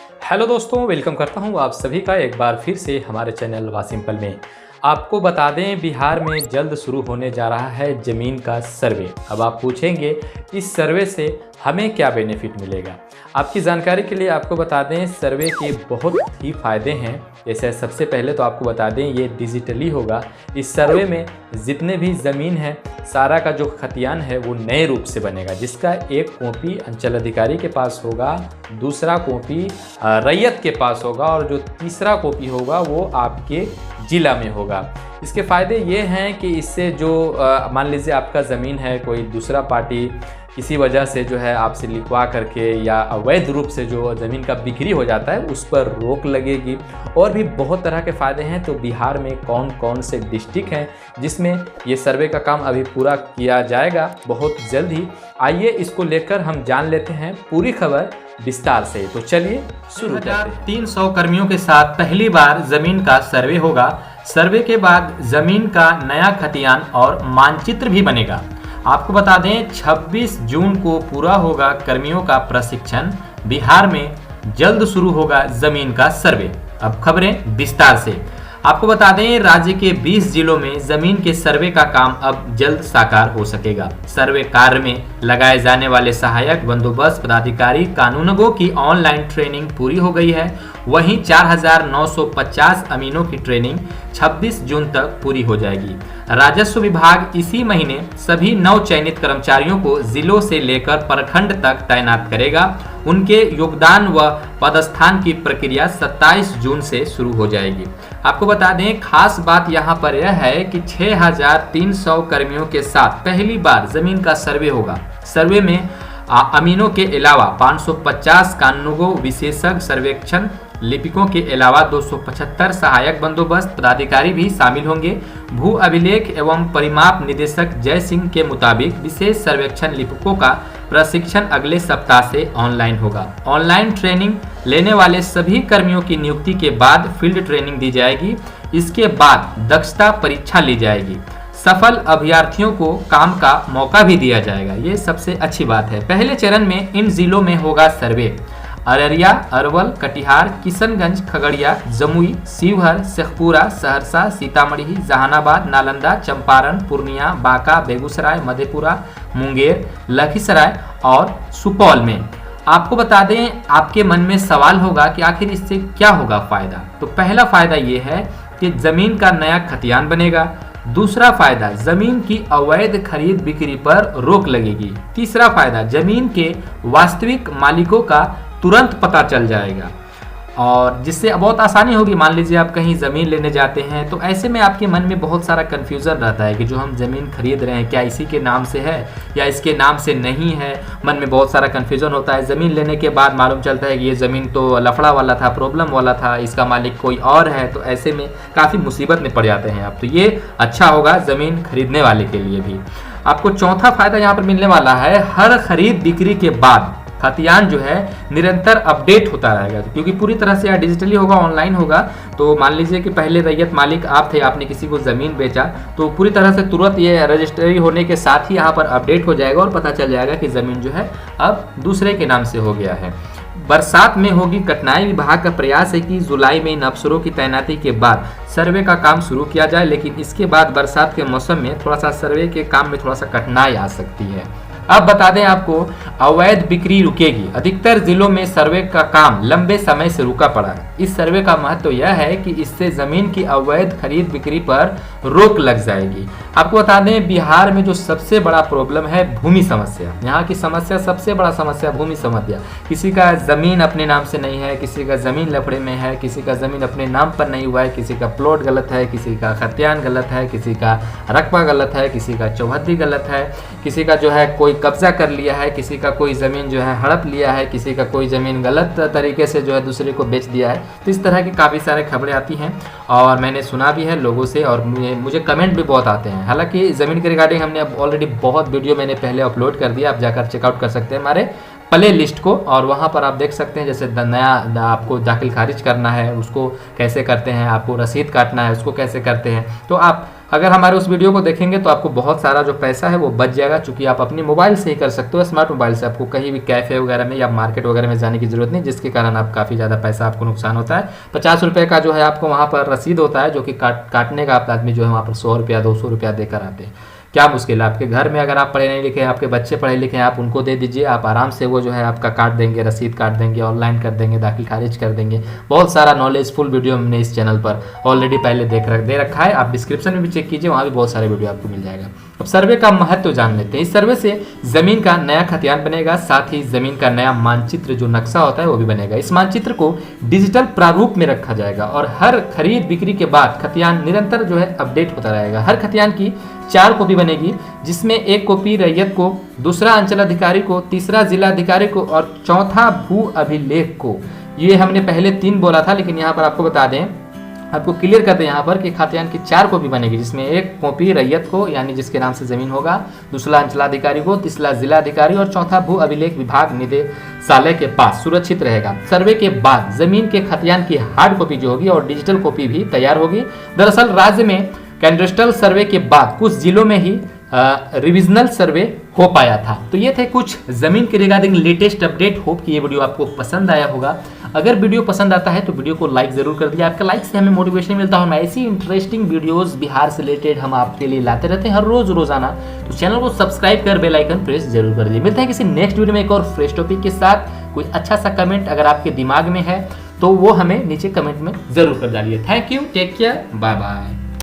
Hello दोस्तों, welcome करता हूं आप सभी का एक बार फिर से हमारे चैनल वासिम्पल में। आपको बता दें, बिहार में जल्द शुरू होने जा रहा है ज़मीन का सर्वे। अब आप पूछेंगे इस सर्वे से हमें क्या बेनिफिट मिलेगा। आपकी जानकारी के लिए आपको बता दें, सर्वे के बहुत ही फ़ायदे हैं। जैसे सबसे पहले तो आपको बता दें, ये डिजिटली होगा। इस सर्वे में जितने भी ज़मीन है, सारा का जो खतियान है वो नए रूप से बनेगा, जिसका एक कॉपी अंचल अधिकारी के पास होगा, दूसरा कॉपी रैयत के पास होगा और जो तीसरा कॉपी होगा वो आपके ज़िला में होगा। इसके फ़ायदे ये हैं कि इससे जो मान लीजिए आपका ज़मीन है, कोई दूसरा पार्टी किसी वजह से जो है आपसे लिखवा करके या अवैध रूप से जो ज़मीन का बिक्री हो जाता है, उस पर रोक लगेगी। और भी बहुत तरह के फ़ायदे हैं। तो बिहार में कौन कौन से डिस्ट्रिक्ट हैं जिसमें ये सर्वे का काम अभी पूरा किया जाएगा बहुत जल्द ही। आइए इसको लेकर हम जान लेते हैं पूरी खबर विस्तार से। तो चलिए शुरू करते हैं। 300 कर्मियों के साथ पहली बार जमीन का सर्वे होगा। सर्वे के बाद जमीन का नया खतियान और मानचित्र भी बनेगा। आपको बता दें, 26 जून को पूरा होगा कर्मियों का प्रशिक्षण। बिहार में जल्द शुरू होगा जमीन का सर्वे। अब खबरें विस्तार से। आपको बता दें, राज्य के 20 जिलों में जमीन के सर्वे का काम अब जल्द साकार हो सकेगा। सर्वे कार्य में लगाए जाने वाले सहायक बंदोबस्त पदाधिकारी कानूनगो की ऑनलाइन ट्रेनिंग पूरी हो गई है। वहीं 4950 अमीनों की ट्रेनिंग 26 जून तक पूरी हो जाएगी। राजस्व विभाग इसी महीने सभी नवचयनित कर्मचारियों को जिलों से लेकर प्रखंड तक तैनात करेगा। उनके योगदान व पदस्थान की प्रक्रिया 27 जून से शुरू हो जाएगी। आपको बता दें, खास बात यहाँ पर यह है कि 6300 कर्मियों के साथ पहली बार जमीन का सर्वे होगा। सर्वे में अमीनों के अलावा 550 कानूनगो विशेषज्ञ सर्वेक्षण लिपिकों के अलावा 275 सहायक बंदोबस्त पदाधिकारी भी शामिल होंगे। भू अभिलेख एवं परिमाप निदेशक जय सिंह के मुताबिक विशेष सर्वेक्षण लिपिकों का प्रशिक्षण अगले सप्ताह से ऑनलाइन होगा। ऑनलाइन ट्रेनिंग लेने वाले सभी कर्मियों की नियुक्ति के बाद फील्ड ट्रेनिंग दी जाएगी। इसके बाद दक्षता परीक्षा ली जाएगी। सफल अभ्यर्थियों को काम का मौका भी दिया जाएगा। ये सबसे अच्छी बात है। पहले चरण में इन जिलों में होगा सर्वे। अररिया, अरवल, कटिहार, किशनगंज, खगड़िया, जमुई, शिवहर, शेखपुरा, सहरसा, सीतामढ़ी, जहानाबाद, नालंदा, चंपारण, पूर्णिया, बांका, बेगूसराय, मधेपुरा, मुंगेर, लखीसराय और सुपौल में। आपको बता दें, आपके मन में सवाल होगा कि आखिर इससे क्या होगा फायदा। तो पहला फायदा ये है कि जमीन का नया खतियान बनेगा। दूसरा फायदा, जमीन की अवैध खरीद बिक्री पर रोक लगेगी। तीसरा फायदा, जमीन के वास्तविक मालिकों का तुरंत पता चल जाएगा और जिससे बहुत आसानी होगी। मान लीजिए आप कहीं ज़मीन लेने जाते हैं, तो ऐसे में आपके मन में बहुत सारा कन्फ्यूज़न रहता है कि जो हम ज़मीन खरीद रहे हैं, क्या इसी के नाम से है या इसके नाम से नहीं है। मन में बहुत सारा कन्फ्यूज़न होता है। ज़मीन लेने के बाद मालूम चलता है कि ये ज़मीन तो लफड़ा वाला था, प्रॉब्लम वाला था, इसका मालिक कोई और है। तो ऐसे में काफ़ी मुसीबत में पड़ जाते हैं आप। तो ये अच्छा होगा ज़मीन खरीदने वाले के लिए भी। आपको चौथा फायदा यहाँ पर मिलने वाला है, हर खरीद बिक्री के बाद खतियान जो है निरंतर अपडेट होता रहेगा, क्योंकि पूरी तरह से डिजिटली होगा, ऑनलाइन होगा। तो मान लीजिए कि पहले रैयत मालिक आप थे, आपने किसी को ज़मीन बेचा, तो पूरी तरह से तुरंत ये रजिस्ट्री होने के साथ ही यहाँ पर अपडेट हो जाएगा और पता चल जाएगा कि ज़मीन जो है अब दूसरे के नाम से हो गया है। बरसात में होगी कठिनाई। विभाग का प्रयास है कि जुलाई में इन अफसरों की तैनाती के बाद सर्वे का काम शुरू किया जाए, लेकिन इसके बाद बरसात के मौसम में थोड़ा सा सर्वे के काम में थोड़ा सा कठिनाई आ सकती है। अब बता दें आपको, अवैध बिक्री रुकेगी। अधिकतर जिलों में सर्वे का काम लंबे समय से रुका पड़ा है। इस सर्वे का महत्व यह है कि इससे जमीन की अवैध खरीद बिक्री पर रोक लग जाएगी। आपको बता दें, बिहार में जो सबसे बड़ा प्रॉब्लम है भूमि समस्या। यहाँ की समस्या, सबसे बड़ा समस्या भूमि समस्या। किसी का जमीन अपने नाम से नहीं है, किसी का जमीन लफड़े में है, किसी का जमीन अपने नाम पर नहीं हुआ है, किसी का प्लॉट गलत है, किसी का खतियान गलत है, किसी का रकबा गलत है, किसी का चौहद्दी गलत है, किसी का जो है कोई कब्जा कर लिया है, किसी का कोई ज़मीन जो है हड़प लिया है, किसी का कोई ज़मीन गलत तरीके से जो है दूसरे को बेच दिया है। तो इस तरह की काफ़ी सारे खबरें आती हैं और मैंने सुना भी है लोगों से, और मुझे कमेंट भी बहुत आते हैं। हालांकि ज़मीन के रिगार्डिंग हमने अब ऑलरेडी बहुत वीडियो मैंने पहले अपलोड कर दिया, आप जाकर चेकआउट कर सकते हैं हमारे प्ले लिस्ट को, और वहाँ पर आप देख सकते हैं जैसे नया आपको दाखिल खारिज करना है उसको कैसे करते हैं, आपको रसीद काटना है उसको कैसे करते हैं, तो आप अगर हमारे उस वीडियो को देखेंगे तो आपको बहुत सारा जो पैसा है वो बच जाएगा, चूँकि आप अपने मोबाइल से ही कर सकते हो, स्मार्ट मोबाइल से। आपको कहीं भी कैफ़े वगैरह में या मार्केट वगैरह में जाने की जरूरत नहीं, जिसके कारण आप काफ़ी ज़्यादा पैसा आपको नुकसान होता है। 50 रुपये का जो है आपको वहाँ पर रसीद होता है, जो कि काटने का आप आदमी जो है वहाँ पर 100 रुपया 200 रुपया देकर आते हैं। क्या मुश्किल है, आपके घर में अगर आप पढ़े नहीं लिखे हैं, आपके बच्चे पढ़े लिखे हैं, आप उनको दे दीजिए, आप आराम से वो जो है आपका काट देंगे, रसीद काट देंगे, ऑनलाइन कर देंगे, दाखिल खारिज कर देंगे। बहुत सारा नॉलेजफुल वीडियो हमने इस चैनल पर ऑलरेडी पहले दे रखा है, आप डिस्क्रिप्शन में भी चेक कीजिए, वहाँ भी बहुत सारे वीडियो आपको मिल जाएगा। अब सर्वे का महत्व जान लेते हैं। इस सर्वे से जमीन का नया खतियान बनेगा, साथ ही जमीन का नया मानचित्र जो नक्शा होता है वो भी बनेगा। इस मानचित्र को डिजिटल प्रारूप में रखा जाएगा और हर खरीद बिक्री के बाद खतियान निरंतर जो है अपडेट होता रहेगा। हर खतियान की 4 कॉपी बनेगी, जिसमें 1 कॉपी रैयत को, दूसरा अंचलाधिकारी को, तीसरा जिलाधिकारी को और चौथा भू अभिलेख को। ये हमने पहले 3 बोला था, लेकिन यहाँ पर आपको बता दें, आपको क्लियर कर दें यहाँ पर कि खतियान की 4 कॉपी बनेगी, जिसमें 1 कॉपी रैयत को यानी जिसके नाम से जमीन होगा, दूसरा अंचलाधिकारी को, तीसरा जिलाधिकारी और चौथा भू अभिलेख विभाग निदेशालय के पास सुरक्षित रहेगा। सर्वे के बाद जमीन के खतियान की हार्ड कॉपी जो होगी और डिजिटल कॉपी भी तैयार होगी। दरअसल राज्य में कैडस्ट्रल सर्वे के बाद कुछ जिलों में ही रिविजनल सर्वे हो पाया था। तो ये थे कुछ जमीन के रिगार्डिंग लेटेस्ट अपडेट। होप कि ये वीडियो आपको पसंद आया होगा। अगर वीडियो पसंद आता है तो वीडियो को लाइक जरूर कर दीजिए, आपका लाइक से हमें मोटिवेशन मिलता है। हम ऐसी इंटरेस्टिंग वीडियोस बिहार से रिलेटेड हम आपके लिए लाते रहते हैं हर रोज रोजाना। तो चैनल को सब्सक्राइब कर बेल आइकन प्रेस जरूर कर दीजिए। मिलते हैं किसी नेक्स्ट वीडियो में एक और फ्रेश टॉपिक के साथ। कोई अच्छा सा कमेंट अगर आपके दिमाग में है तो वो हमें नीचे कमेंट में जरूर कर डालिए। Thank you, take care, bye bye.